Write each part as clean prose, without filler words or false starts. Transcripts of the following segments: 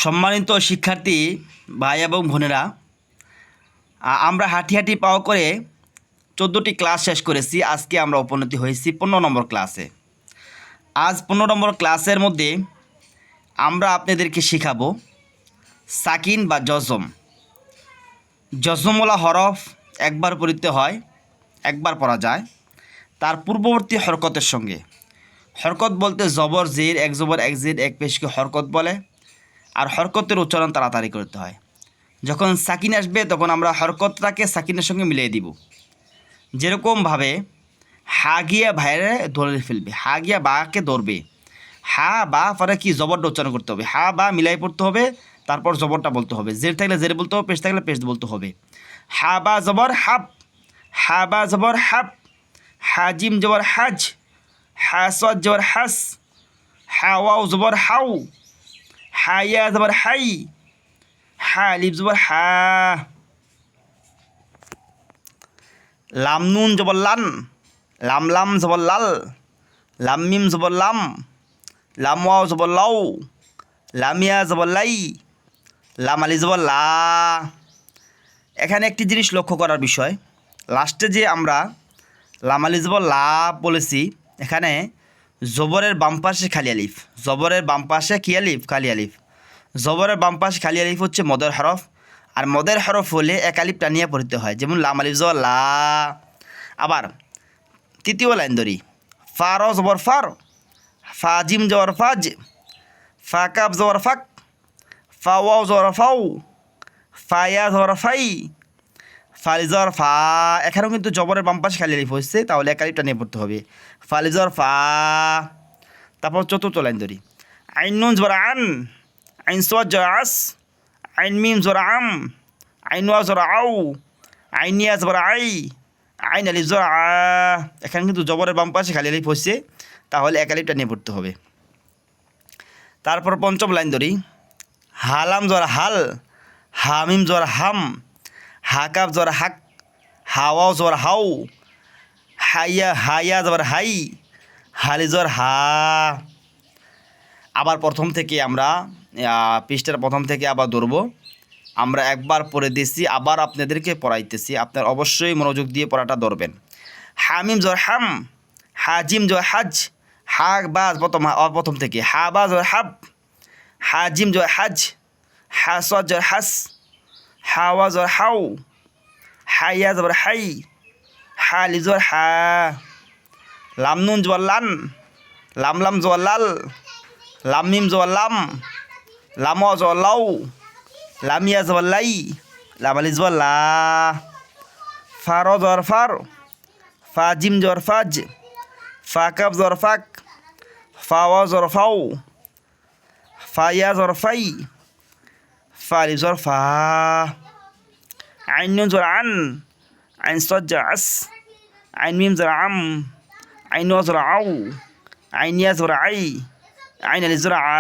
সম্মানিত শিক্ষার্থী ভাই এবং বোনেরা, আমরা হাঁটি হাঁটি পাও করে 14টি ক্লাস শেষ করেছি। আজকে আমরা উপনীত হয়েছি 15 নম্বর ক্লাসে। আজ 15 নম্বর ক্লাসের মধ্যে আমরা আপনাদেরকে শেখাবো সাকিন বা জজম। জজমওয়ালা হরফ একবার পড়তে হয়, একবার পড়া যায় তার পূর্ববর্তী হরকতের সঙ্গে। হরকত বলতে জবর জের, এক জবর এক জের এক পেশকে হরকত বলে। আর হরকতের উচ্চারণ তাড়াতাড়ি করতে হয়। যখন সাকিন আসবে তখন আমরা হরকতটাকে সাকিনের সঙ্গে মিলিয়ে দিব। যেরকমভাবে হা গিয়া ভাইরে ধরে ফেলবে, হা গিয়া বাকে ধরবে, হা বা পরে কি জবরটা উচ্চারণ করতে হবে, হা বা মিলাই পড়তে হবে, তারপর জবরটা বলতে হবে। জের থাকলে জের বলতে হবে, পেশ থাকলে পেশ বলতে হবে। হা বা জবর হাব, হা বা জবর হাব, হাজিম জবর হাজ, হা সদ জবর হাস, হা ওয়াও জবর হাউ, হায়া জবর হাই, হা লিফ জবর হা, লাম নুন জবর লান, লাম লাম জবর লাল, লাম মিম জবর লাম, লাম ওয়াও জবর লাউ, লামিয়া জবর লাই, লাম আলি জবর লা। এখানে একটি জিনিস লক্ষ্য করার বিষয়, লাস্টে যে আমরা লাম আলি জবর লা বলেছি, এখানে জবরের বাম পাশে খালি আলিফ, জবরের বাম পাশে কি আলিফ? খালি আলিফ। জবরের বাম পাশে খালি আলিফ হচ্ছে মদের হরফ, আর মদের হরফ হলে এক আলিফ টানিয়ে পড়তে হয়, যেমন লাম আলিফ জবর লা। আবার তৃতীয় লাইন ধরি, ফার জবর ফার, ফাজিম জবর ফাজ, ফা কাব জবর ফাক, ফা ওয়াও জবর ফাউ, ফায়া জবর ফাই, ফালিজর ফা। এখানেও কিন্তু জবরের বাম পাশে খালি আলিফ হচ্ছে, তাহলে এক আলিফটা নিয়ে পড়তে হবে, ফালিজর ফা। তারপর চতুর্থ লাইন ধরি, আইন নুন জবর আন, আইন সোয়াদ জবর আস, আইন মিম জবর আম, আইন ওয়া জবর আউ, আইনিয়া জবর আই, আইন আলিফ জবর আ। এখানে কিন্তু জবরের বাম পাশে খালি আলিফ হচ্ছে, তাহলে এক আলিফটা নিয়ে পড়তে হবে। তারপর পঞ্চম লাইন ধরি, হালাম জবর হাল, হামিম জবর হাম, হাকাব জবর হাক, হাওয়াও জবর হাউ, হাইয়া হাইয়া জবর হাই, হালি জবর হা। আবার প্রথম থেকে আমরা পৃষ্ঠার প্রথম থেকে আবার ধরবো। আমরা একবার পড়ে দিয়েছি, আবার আপনাদেরকে পড়াইতেছি, আপনার অবশ্যই মনোযোগ দিয়ে পড়াটা ধরবেন। হামিম জবর হাম, হাজিম জবর হাজ, হা বা প্রথম থেকে, হা বা জবর হাব, হাজিম জবর হাজ, হা সদ জবর হাস, হাওয়া জবর হাউ, হাইয়া জবর হাই, হা লি জবর হা, লাম নুন জবর লান, লাম লাম জবর লাল, লাম মিম জবর লাম, লাম ওয়া জবর লাউ, লামিয়া জবর লাই, লাম আলি জবর লা, ফার জবর ফার, ফাজিম জবর ফাজ, ফা কাব জবর ফাক, ফা ওয়া জবর ফাউ, ফায়া জবর ফাই, ফা লিফ জবর ফা, আইন নুন জবর আন, আইন সদ জবর আস, আইন মিম জবর আম, আইন ওয়া জবর আউ, আইনিয়া জবর আই, আইন আলিফ জবর আ।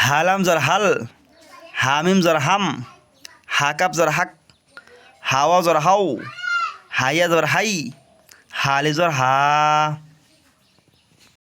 হালাম জবর হাল, হামিম জবর হাম, হাকাব জবর হাক, হাওয়া জবর হাউ, হাইয়া জবর হাই, হালি জবর হা।